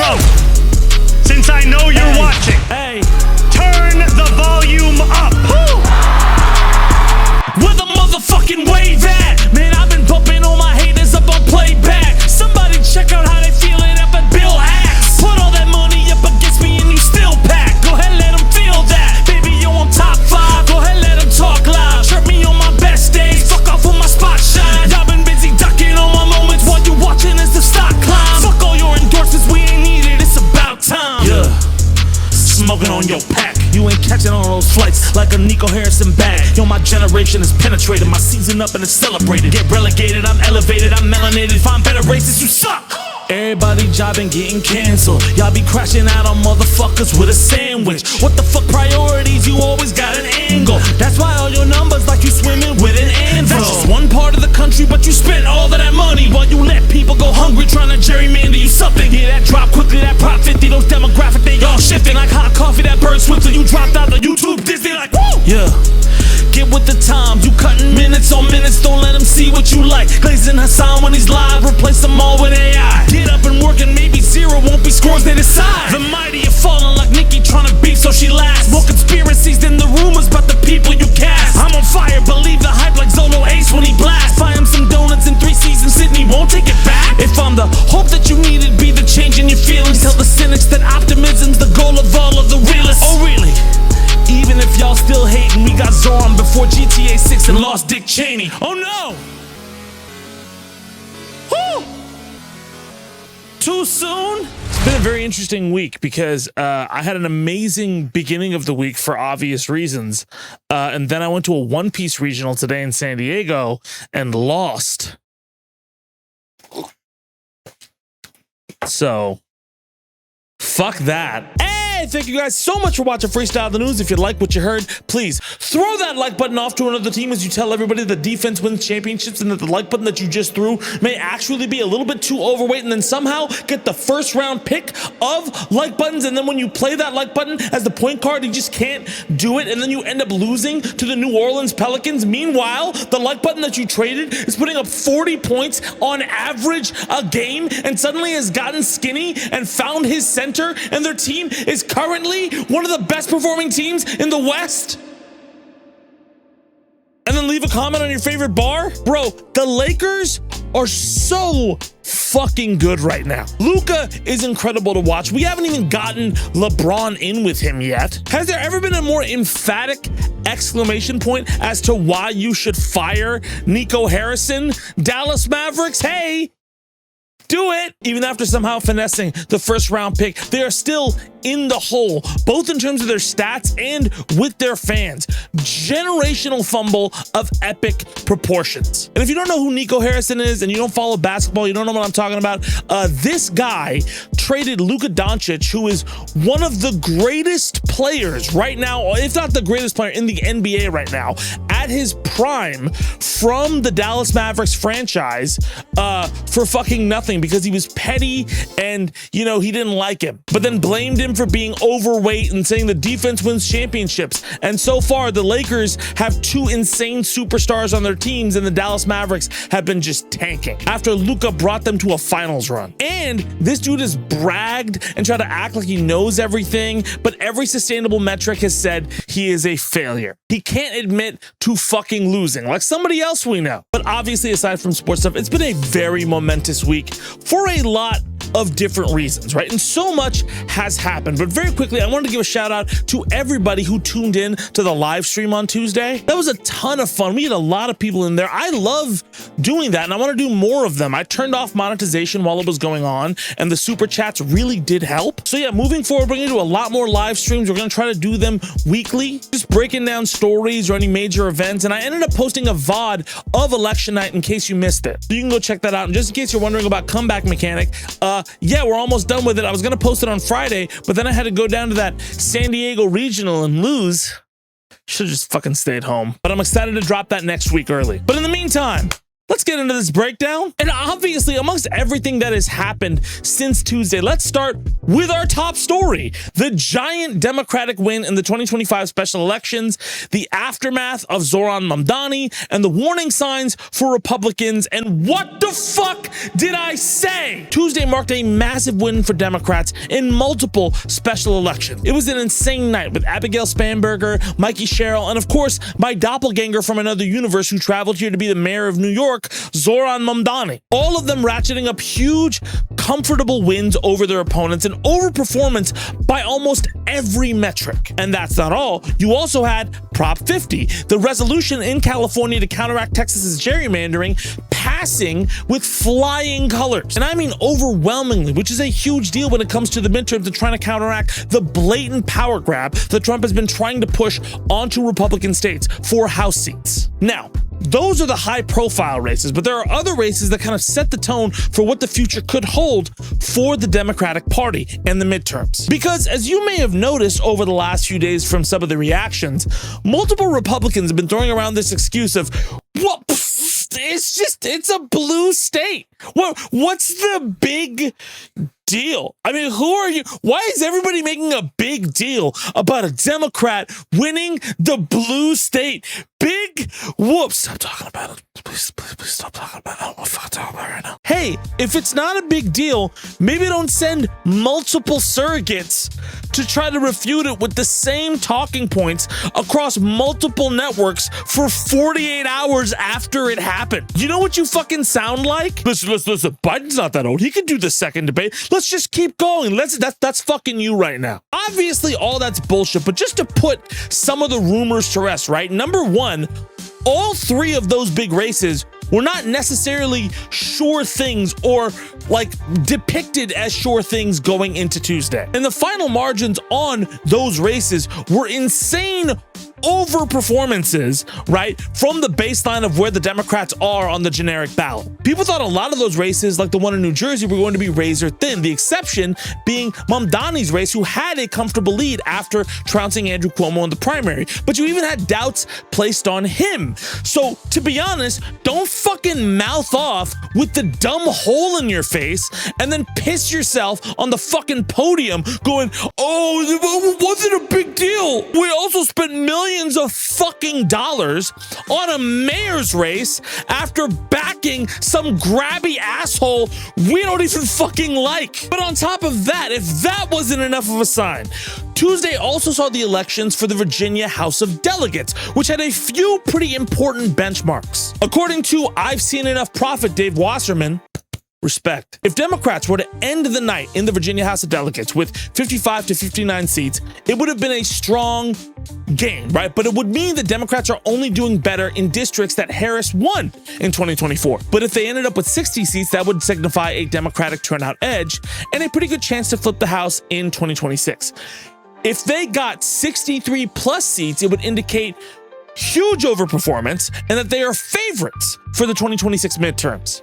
Yo, since I know you're watching, turn the volume up. Where the motherfucking wave at? Man, I've been bumping all my haters up on playback. Somebody check out how they feeling up at Bill Axe. Put all that money up against me and you still pack. Go ahead, let them feel that. Baby, you on top 5. Go ahead, let them talk loud. Chirp me on my best days. Fuck off with my spot shine. Y'all been busy ducking on my moments while you watching as the stock climb. Fuck all your endorsements, we ain't need it. It's about time. Yeah. Smoking on your pack. You ain't catching on those flights like a Nico Harrison bag. Yo, my generation is penetrated. My season up and it's celebrated. Get relegated, I'm elevated, I'm melanated. Find better races, you suck. Everybody jobbing, getting canceled. Y'all be crashing out on motherfuckers with a sandwich. What the fuck priorities? You always got an angle. That's why all your numbers like you swimming with an anvil. That's just one part of the country, but you spent all of that money while you let people go hungry trying to gerrymander you something. Yeah, that drop quickly, that prop 50, those demographic, they all shifting like hot coffee that burns swiftly. You dropped out the YouTube Disney like woo! Yeah. Get with the times, you cutting minutes on minutes, don't let them see what you like. Glazing Hassan when he's live, replace them all with AI. Get up and work and maybe zero won't be scores they decide. The mighty are falling like Nikki trying to beef so she lasts. More conspiracies than the rumors about the people you cast. I'm on fire, believe the hype like Zolo Ace when he blasts. Buy him some donuts in 3 seasons, Sydney won't take it back. If I'm the hope that you needed, be the change in your feelings. Tell the cynics that optimism's the goal of all of the realists. Oh really? Even if y'all still hating, we got Zohran before GTA 6 and lost Dick Cheney. Oh no! Woo! Too soon? It's been a very interesting week because I had an amazing beginning of the week for obvious reasons. And then I went to a one-piece regional today in San Diego and lost. So, fuck that. Hey, thank you guys so much for watching Freestyle the News. If you like what you heard, please throw that like button off to another team as you tell everybody the defense wins championships and that the like button that you just threw may actually be a little bit too overweight, and then somehow get the first round pick of like buttons, and then when you play that like button as the point guard, you just can't do it, and then you end up losing to the New Orleans Pelicans. Meanwhile, the like button that you traded is putting up 40 points on average a game and suddenly has gotten skinny and found his center, and their team is currently one of the best performing teams in the West. And then leave a comment on your favorite bar. Bro, the Lakers are so fucking good right now. Luka is incredible to watch. We haven't even gotten LeBron in with him yet. Has there ever been a more emphatic exclamation point as to why you should fire Nico Harrison? Dallas Mavericks, hey, do it. Even after somehow finessing the first round pick, they are still in the hole, both in terms of their stats and with their fans. Generational fumble of epic proportions. And if you don't know who Nico Harrison is and you don't follow basketball, you don't know what I'm talking about, this guy traded Luka Doncic, who is one of the greatest players right now, if not the greatest player in the NBA right now, at his prime, from the Dallas Mavericks franchise for fucking nothing because he was petty and, you know, he didn't like him, but then blamed him for being overweight and saying the defense wins championships. And so far, the Lakers have 2 insane superstars on their teams, and the Dallas Mavericks have been just tanking after Luka brought them to a finals run. And this dude has bragged and tried to act like he knows everything, but every sustainable metric has said he is a failure. He can't admit to fucking losing like somebody else we know. But obviously, aside from sports stuff, it's been a very momentous week for a lot of different reasons, right? And so much has happened. But very quickly, I wanted to give a shout out to everybody who tuned in to the live stream on Tuesday. That was a ton of fun. We had a lot of people in there. I love doing that, and I want to do more of them. I turned off monetization while it was going on, and the super chats really did help. So yeah, moving forward, we're going to do a lot more live streams. We're going to try to do them weekly, just breaking down stories or any major events. And I ended up posting a VOD of election night in case you missed it. So you can go check that out. And just in case you're wondering about comeback mechanic, yeah, we're almost done with it. I was going to post it on Friday, but then I had to go down to that San Diego regional and lose. Should have just fucking stayed home. But I'm excited to drop that next week early. But in the meantime, Let's get into this breakdown. And obviously, amongst everything that has happened since Tuesday, let's start with our top story: the giant Democratic win in the 2025 special elections, the aftermath of Zohran Mamdani, and the warning signs for Republicans. And what the fuck did I say? Tuesday marked a massive win for Democrats in multiple special elections. It was an insane night with Abigail Spanberger, Mikey Sherrill, and of course, my doppelganger from another universe who traveled here to be the mayor of New York, Zohran Mamdani. All of them ratcheting up huge, comfortable wins over their opponents and overperformance by almost every metric. And that's not all. You also had Prop 50, the resolution in California to counteract Texas's gerrymandering, passing with flying colors. And I mean overwhelmingly, which is a huge deal when it comes to the midterms and trying to counteract the blatant power grab that Trump has been trying to push onto Republican states for House seats. Now, those are the high-profile races, but there are other races that kind of set the tone for what the future could hold for the Democratic Party and the midterms. Because as you may have noticed over the last few days from some of the reactions, multiple Republicans have been throwing around this excuse of, well, it's a blue state. What's the big deal? I mean, who are you? Why is everybody making a big deal about a Democrat winning the blue state? Big whoops. Stop talking about it. Please stop talking about it. I don't want to fucking talk about it right now. Hey, if it's not a big deal, maybe don't send multiple surrogates to try to refute it with the same talking points across multiple networks for 48 hours after it happened. You know what you fucking sound like? Listen, Biden's not that old. He can do the second debate. Let's just keep going. That's fucking you right now. Obviously, all that's bullshit, but just to put some of the rumors to rest, right? Number one, all three of those big races were not necessarily sure things or like depicted as sure things going into Tuesday. And the final margins on those races were insane over performances, right, from the baseline of where the Democrats are on the generic ballot. People thought a lot of those races, like the one in New Jersey, were going to be razor thin, the exception being Mamdani's race, who had a comfortable lead after trouncing Andrew Cuomo in the primary, but you even had doubts placed on him. So to be honest, don't fucking mouth off with the dumb hole in your face and then piss yourself on the fucking podium going, oh, it wasn't a big deal. We also spent millions of fucking dollars on a mayor's race after backing some grabby asshole we don't even fucking like. But on top of that, if that wasn't enough of a sign, Tuesday also saw the elections for the Virginia House of Delegates, which had a few pretty important benchmarks. According to I've Seen Enough prophet Dave Wasserman, respect. If Democrats were to end the night in the Virginia House of Delegates with 55 to 59 seats, it would have been a strong gain, right? But it would mean that Democrats are only doing better in districts that Harris won in 2024. But if they ended up with 60 seats, that would signify a Democratic turnout edge and a pretty good chance to flip the House in 2026. If they got 63 plus seats, it would indicate huge overperformance and that they are favorites for the 2026 midterms.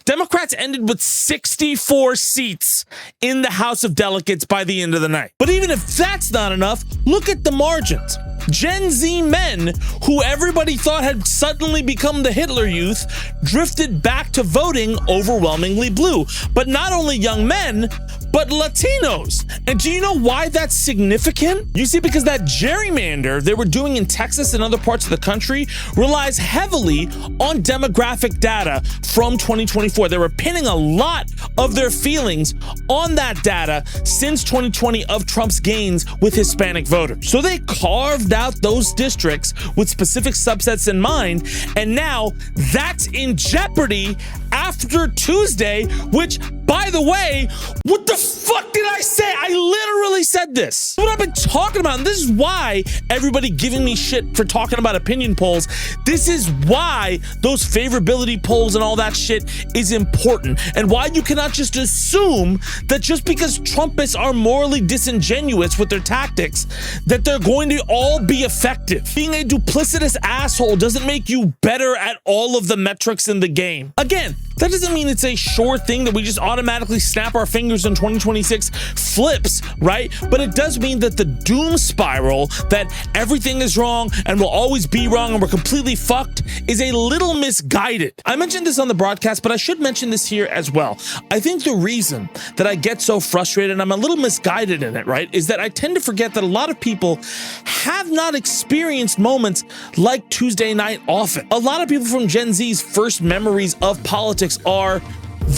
Democrats ended with 64 seats in the House of Delegates by the end of the night. But even if that's not enough, look at the margins. Gen Z men, who everybody thought had suddenly become the Hitler Youth, drifted back to voting overwhelmingly blue. But not only young men, but Latinos. And do you know why that's significant? You see, because that gerrymander they were doing in Texas and other parts of the country relies heavily on demographic data from 2024. They were pinning a lot of their feelings on that data since 2020 of Trump's gains with Hispanic voters. So they carved out those districts with specific subsets in mind, and now that's in jeopardy after Tuesday, which, by the way, what the fuck did I say? I literally said this. What I've been talking about, and this is why everybody giving me shit for talking about opinion polls, this is why those favorability polls and all that shit is important, and why you cannot just assume that just because Trumpists are morally disingenuous with their tactics, that they're going to all be effective. Being a duplicitous asshole doesn't make you better at all of the metrics in the game. Again, That doesn't mean it's a sure thing that we just automatically snap our fingers and 2026 flips, right? But it does mean that the doom spiral that everything is wrong and will always be wrong and we're completely fucked is a little misguided. I mentioned this on the broadcast, but I should mention this here as well. I think the reason that I get so frustrated and I'm a little misguided in it, right, is that I tend to forget that a lot of people have not experienced moments like Tuesday night often. A lot of people from Gen Z's first memories of politics are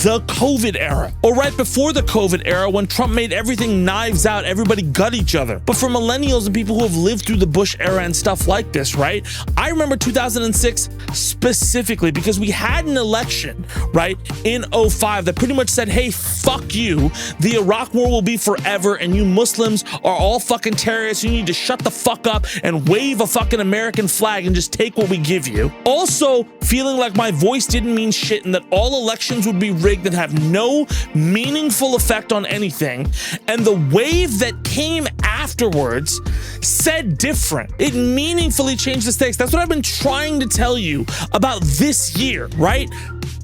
the COVID era, or right before the COVID era when Trump made everything knives out, everybody gut each other. But for millennials and people who have lived through the Bush era and stuff like this, right? I remember 2006 specifically because we had an election, right, in 05 that pretty much said, hey, fuck you, the Iraq war will be forever and you Muslims are all fucking terrorists, you need to shut the fuck up and wave a fucking American flag and just take what we give you. Also feeling like my voice didn't mean shit and that all elections would be rigged and have no meaningful effect on anything, and the wave that came afterwards said different. It meaningfully changed the stakes. That's what I've been trying to tell you about this year, right?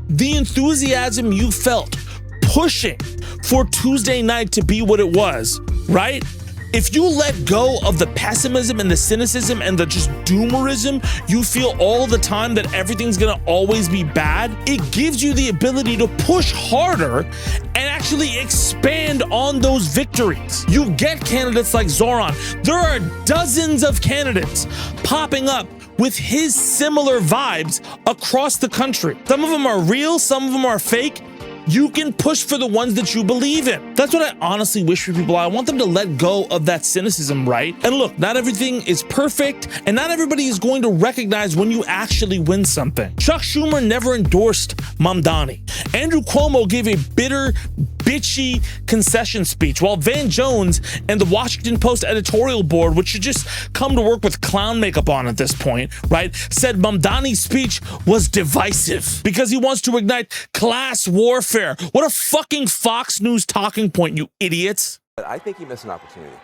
The enthusiasm you felt pushing for Tuesday night to be what it was, right? If you let go of the pessimism and the cynicism and the just doomerism you feel all the time that everything's gonna always be bad, it gives you the ability to push harder and actually expand on those victories. You get candidates like Zohran. There are dozens of candidates popping up with his similar vibes across the country. Some of them are real, some of them are fake. You can push for the ones that you believe in. That's what I honestly wish for people. I want them to let go of that cynicism, right? And look, not everything is perfect, and not everybody is going to recognize when you actually win something. Chuck Schumer never endorsed Mamdani. Andrew Cuomo gave a bitter, bitchy concession speech, while Van Jones and the Washington Post editorial board, which should just come to work with clown makeup on at this point, right, said Mamdani's speech was divisive because he wants to ignite class warfare. What a fucking Fox News talking point, you idiots. I think he missed an opportunity.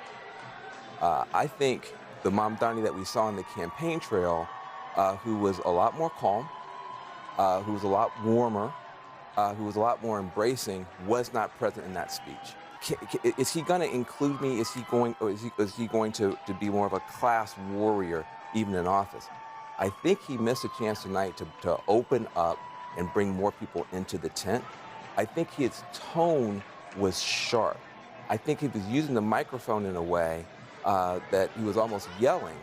I think the Mamdani that we saw on the campaign trail, who was a lot more calm, who was a lot warmer, who was a lot more embracing, was not present in that speech. Is he going to include me? Is he going to be more of a class warrior even in office? I think he missed a chance tonight to open up and bring more people into the tent. I think his tone was sharp. I think he was using the microphone in a way that he was almost yelling.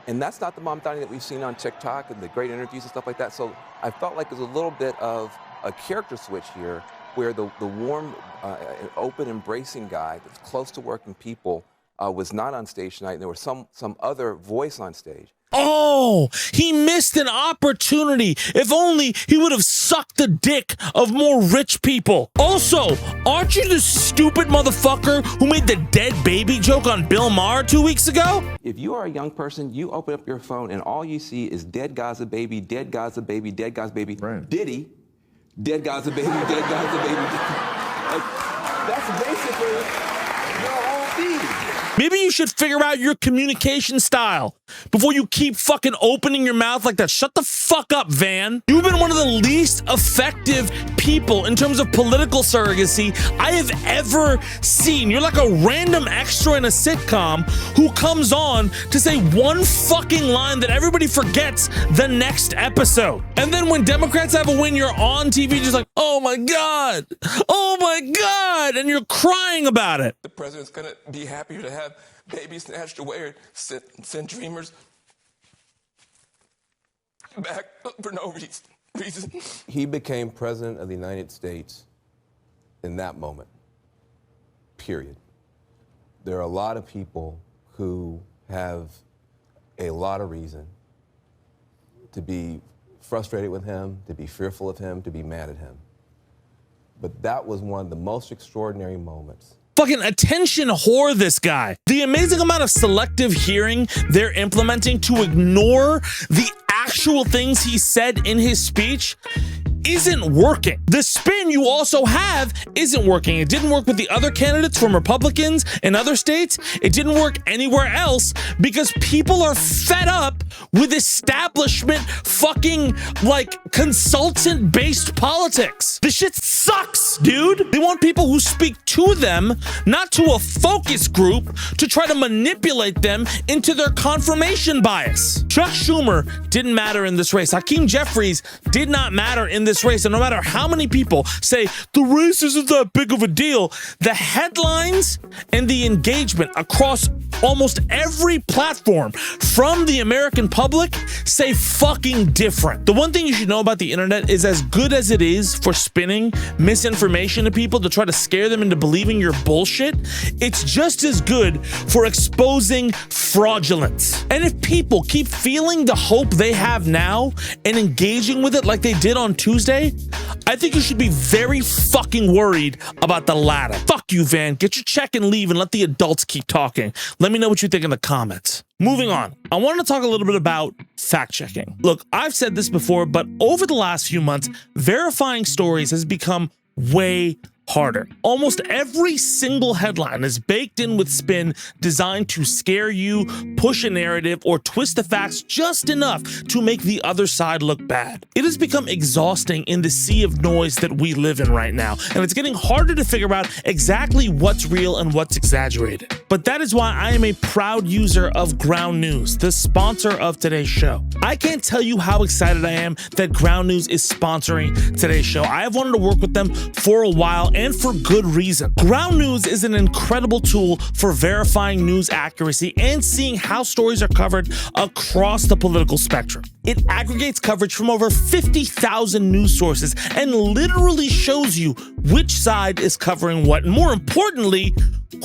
And that's not the Mamdani that we've seen on TikTok and the great interviews and stuff like that. So I felt like it was a little bit of a character switch here where the warm, open, embracing guy that's close to working people was not on stage tonight, and there was some other voice on stage. Oh, he missed an opportunity. If only he would have sucked the dick of more rich people. Also, aren't you the stupid motherfucker who made the dead baby joke on Bill Maher 2 weeks ago? If you are a young person, you open up your phone and all you see is dead Gaza baby, dead Gaza baby, dead Gaza baby, right. Diddy, dead Gaza baby, dead Gaza baby. Like, that's basically your whole feed. Maybe you should figure out your communication style before you keep fucking opening your mouth like that. Shut the fuck up, Van. You've been one of the least effective people in terms of political surrogacy I have ever seen. You're like a random extra in a sitcom who comes on to say one fucking line that everybody forgets the next episode. And then when Democrats have a win, you're on TV just like, oh my God, oh my God, and you're crying about it. The president's gonna be happier to have babies snatched away or send dreamers back for no reason. He became president of the United States in that moment, period. There are a lot of people who have a lot of reason to be frustrated with him, to be fearful of him, to be mad at him. But that was one of the most extraordinary moments. Fucking attention whore, this guy. The amazing amount of selective hearing they're implementing to ignore the actual things he said in his speech isn't working. The spin you also have isn't working. It didn't work with the other candidates from Republicans in other states. It didn't work anywhere else because people are fed up with establishment fucking like consultant-based politics. This shit sucks, dude. They want people who speak to them, not to a focus group, to try to manipulate them into their confirmation bias. Chuck Schumer didn't matter in this race. Hakeem Jeffries did not matter in this race. And no matter how many people say the race isn't that big of a deal, the headlines and the engagement across almost every platform from the American public say fucking different. The one thing you should know about the internet is, as good as it is for spinning misinformation to people to try to scare them into believing your bullshit, it's just as good for exposing fraudulence. And if people keep feeling the hope they have now and engaging with it like they did on Tuesday, I think you should be very fucking worried about the latter. Fuck you, Van. Get your check and leave and let the adults keep talking. Let me know what you think in the comments. Moving on, I want to talk a little bit about fact-checking. Look, I've said this before, but over the last few months, verifying stories has become way harder. Almost every single headline is baked in with spin designed to scare you, push a narrative, or twist the facts just enough to make the other side look bad. It has become exhausting in the sea of noise that we live in right now, and it's getting harder to figure out exactly what's real and what's exaggerated. But that is why I am a proud user of Ground News, the sponsor of today's show. I can't tell you how excited I am that Ground News is sponsoring today's show. I have wanted to work with them for a while, and for good reason. Ground News is an incredible tool for verifying news accuracy and seeing how stories are covered across the political spectrum. It aggregates coverage from over 50,000 news sources and literally shows you which side is covering what, and more importantly,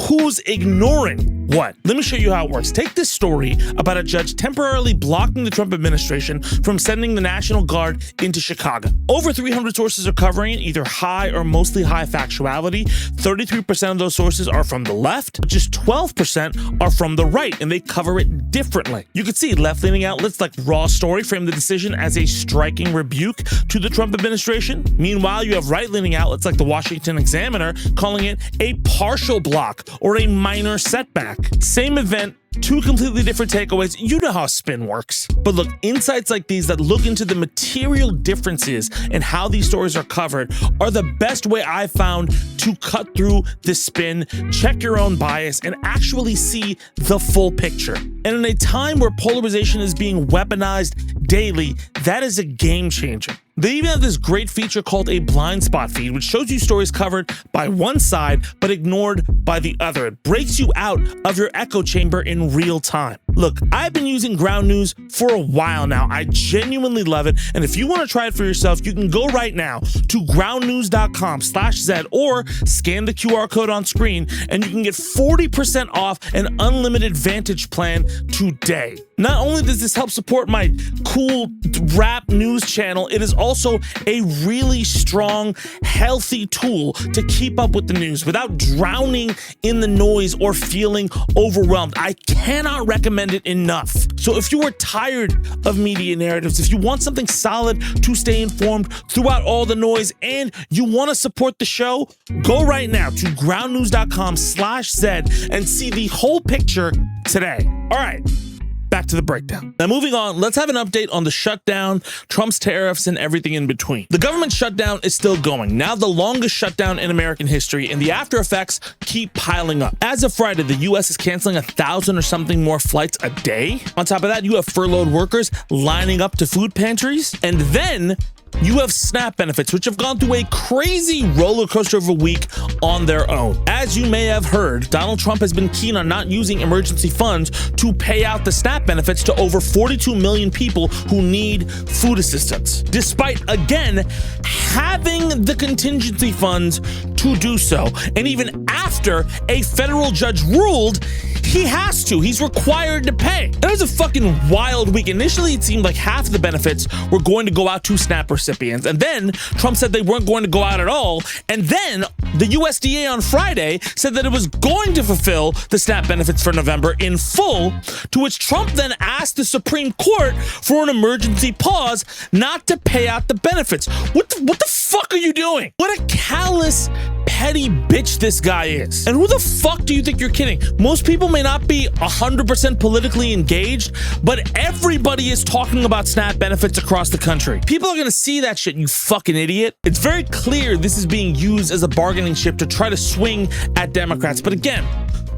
who's ignoring what. Let me show you how it works. Take this story about a judge temporarily blocking the Trump administration from sending the National Guard into Chicago. Over 300 sources are covering it, either high or mostly high factuality. 33% of those sources are from the left, just 12% are from the right, and they cover it differently. You can see left-leaning outlets like Raw Story frame the decision as a striking rebuke to the Trump administration. Meanwhile, you have right-leaning outlets like the Washington Examiner calling it a partial block or a minor setback. Same event, two completely different takeaways. You know how spin works. But look, insights like these that look into the material differences in how these stories are covered are the best way I've found to cut through the spin, check your own bias, and actually see the full picture. And in a time where polarization is being weaponized daily, that is a game changer. They even have this great feature called a blind spot feed, which shows you stories covered by one side but ignored by the other. It breaks you out of your echo chamber in real time. Look, I've been using Ground News for a while now. I genuinely love it. And if you want to try it for yourself, you can go right now to groundnews.com/Zed or scan the QR code on screen and you can get 40% off an unlimited Vantage plan today. Not only does this help support my cool rap news channel, it is also a really strong, healthy tool to keep up with the news without drowning in the noise or feeling overwhelmed. I cannot recommend it enough. So if you are tired of media narratives, if you want something solid to stay informed throughout all the noise, and you want to support the show, go right now to groundnews.com/Zed and see the whole picture today. All right. Back to the breakdown. Now moving on, let's have an update on the shutdown, Trump's tariffs, and everything in between. The government shutdown is still going, now the longest shutdown in American history, and the after effects keep piling up. As of Friday, the US is canceling 1,000 or something more flights a day. On top of that, you have furloughed workers lining up to food pantries, and then you have SNAP benefits, which have gone through a crazy roller coaster of a week on their own. As you may have heard, Donald Trump has been keen on not using emergency funds to pay out the SNAP benefits to over 42 million people who need food assistance, despite, again, having the contingency funds to do so. And even after a federal judge ruled He has to. He's required to pay. That was a fucking wild week. Initially, it seemed like half of the benefits were going to go out to SNAP recipients. And then Trump said they weren't going to go out at all. And then the USDA on Friday said that it was going to fulfill the SNAP benefits for November in full, to which Trump then asked the Supreme Court for an emergency pause not to pay out the benefits. What the fuck are you doing? What a callous, petty bitch this guy is. And who the fuck do you think you're kidding? Most people may not be 100% politically engaged, but everybody is talking about SNAP benefits across the country. People are gonna see that shit, you fucking idiot. It's very clear this is being used as a bargaining chip to try to swing at Democrats. But again,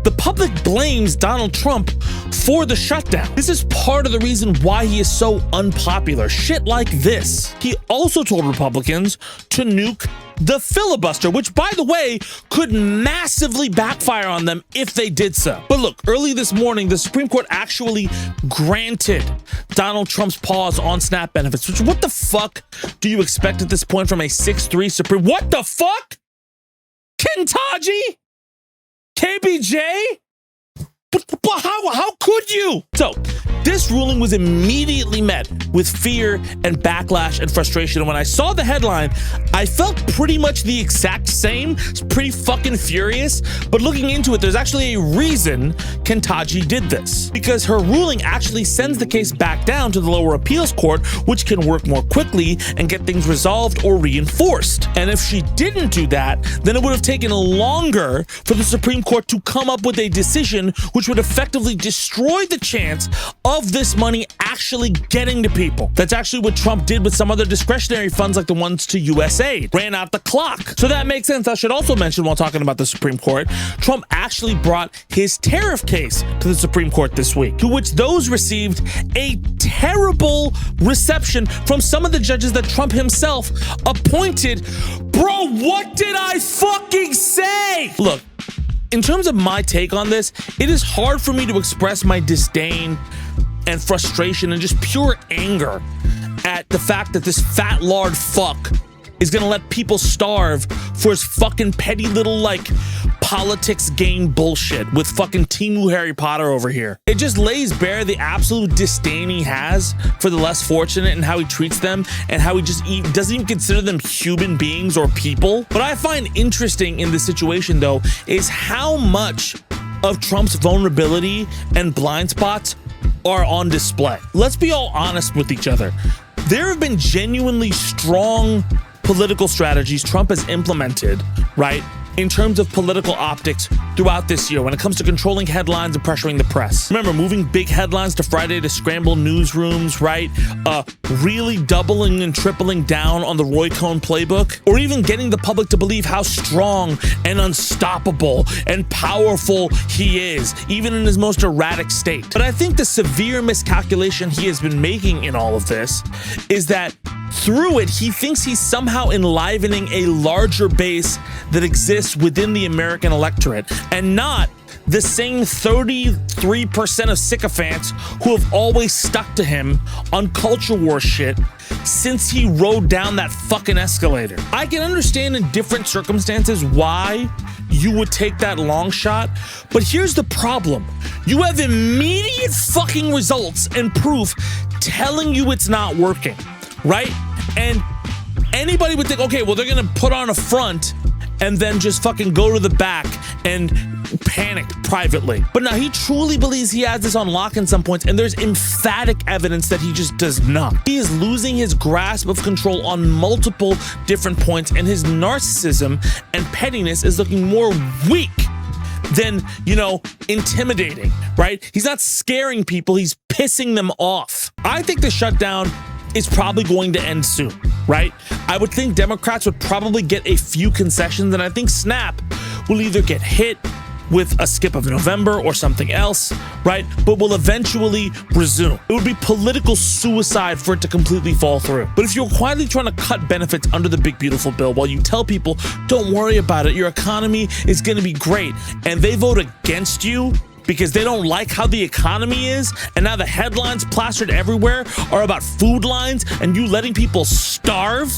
the public blames Donald Trump for the shutdown. This is part of the reason why he is so unpopular. Shit like this. He also told Republicans to nuke the filibuster, which, by the way, could massively backfire on them if they did so. But look, early this morning, the Supreme Court actually granted Donald Trump's pause on SNAP benefits, which, what the fuck do you expect at this point from a 6-3 Supreme? What the fuck? Kentaji? KBJ? But how could you? So, this ruling was immediately met with fear and backlash and frustration. And when I saw the headline, I felt pretty much the exact same. It's pretty fucking furious. But looking into it, there's actually a reason Kentaji did this. Because her ruling actually sends the case back down to the lower appeals court, which can work more quickly and get things resolved or reinforced. And if she didn't do that, then it would have taken longer for the Supreme Court to come up with a decision which would effectively destroy the chance of this money actually getting to people. That's actually what Trump did with some other discretionary funds like the ones to USAID. Ran out the clock. So that makes sense. I should also mention, while talking about the Supreme Court, Trump actually brought his tariff case to the Supreme Court this week, to which those received a terrible reception from some of the judges that Trump himself appointed. Bro, what did I fucking say? Look, in terms of my take on this, it is hard for me to express my disdain and frustration and just pure anger at the fact that this fat lard fuck is gonna let people starve for his fucking petty little, like, politics game bullshit with fucking Timu Harry Potter over here. It just lays bare the absolute disdain he has for the less fortunate and how he treats them, and how he just doesn't even consider them human beings or people. What I find interesting in this situation, though, is how much of Trump's vulnerability and blind spots are on display. Let's be all honest with each other. There have been genuinely strong political strategies Trump has implemented, right, in terms of political optics throughout this year when it comes to controlling headlines and pressuring the press. Remember, moving big headlines to Friday to scramble newsrooms, right? Really doubling and tripling down on the Roy Cohn playbook, or even getting the public to believe how strong and unstoppable and powerful he is, even in his most erratic state. But I think the severe miscalculation he has been making in all of this is that through it, he thinks he's somehow enlivening a larger base that exists within the American electorate, and not the same 33% of sycophants who have always stuck to him on culture war shit since he rode down that fucking escalator. I can understand in different circumstances why you would take that long shot, but here's the problem. You have immediate fucking results and proof telling you it's not working, right? And anybody would think, okay, well, they're gonna put on a front and then just fucking go to the back and panic privately. But now he truly believes he has this on lock in some points, and there's emphatic evidence that he just does not. He is losing his grasp of control on multiple different points, and his narcissism and pettiness is looking more weak than, you know, intimidating, right? He's not scaring people, he's pissing them off. I think the shutdown is probably going to end soon, right? I would think Democrats would probably get a few concessions, and I think SNAP will either get hit with a skip of November or something else, right? But will eventually resume. It would be political suicide for it to completely fall through. But if you're quietly trying to cut benefits under the big beautiful bill while you tell people, don't worry about it, your economy is gonna be great, and they vote against you because they don't like how the economy is, and now the headlines plastered everywhere are about food lines and you letting people starve,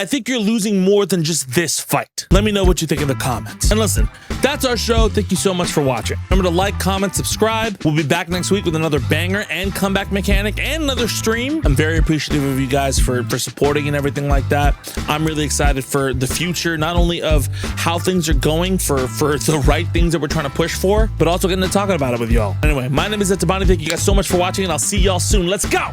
I think you're losing more than just this fight. Let me know what you think in the comments. And listen, that's our show. Thank you so much for watching. Remember to like, comment, subscribe. We'll be back next week with another banger and comeback mechanic and another stream. I'm very appreciative of you guys for supporting and everything like that. I'm really excited for the future, not only of how things are going for the right things that we're trying to push for, but also getting to talking about it with y'all. Anyway, my name is Tabani. Thank you guys so much for watching, and I'll see y'all soon. Let's go.